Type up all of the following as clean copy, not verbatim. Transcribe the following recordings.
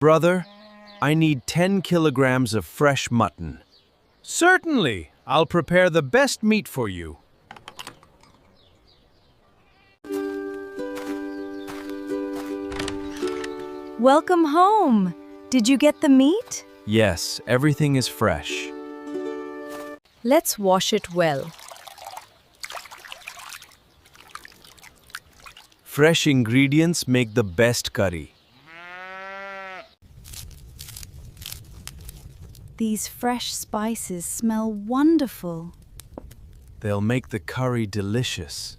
Brother, I need 10 kilograms of fresh mutton. Certainly, I'll prepare the best meat for you. Welcome home! Did you get the meat? Yes, everything is fresh. Let's wash it well. Fresh ingredients make the best curry. These fresh spices smell wonderful. They'll make the curry delicious.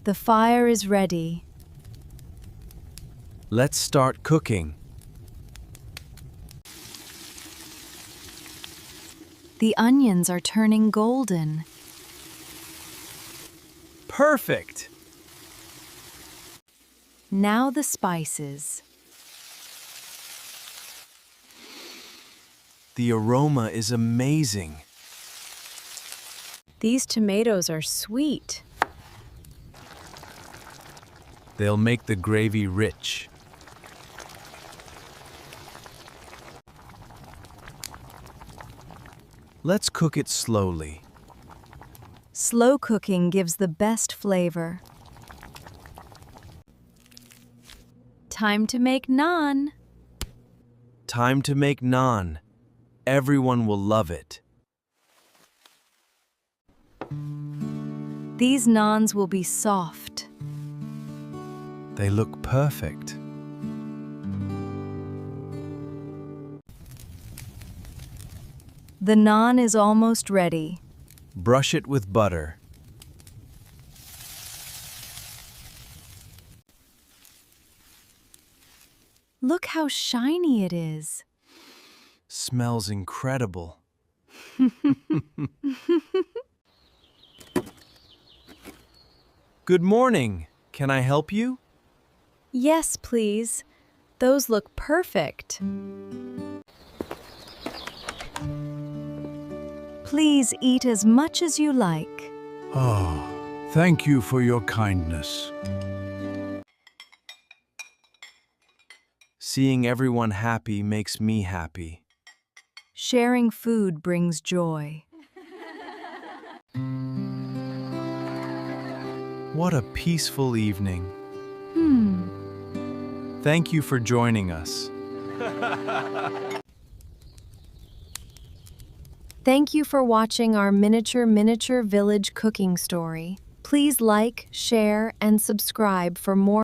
The fire is ready. Let's start cooking. The onions are turning golden. Perfect! Now the spices. The aroma is amazing. These tomatoes are sweet. They'll make the gravy rich. Let's cook it slowly. Slow cooking gives the best flavor. Time to make naan. Time to make naan. Everyone will love it. These naans will be soft. They look perfect. The naan is almost ready. Brush it with butter. Look how shiny it is. Smells incredible. Good morning. Can I help you? Yes, please. Those look perfect. Please eat as much as you like. Oh, thank you for your kindness. Seeing everyone happy makes me happy. Sharing food brings joy. What a peaceful evening. Thank you for joining us. Thank you for watching our miniature village cooking story. Please like, share, and subscribe for more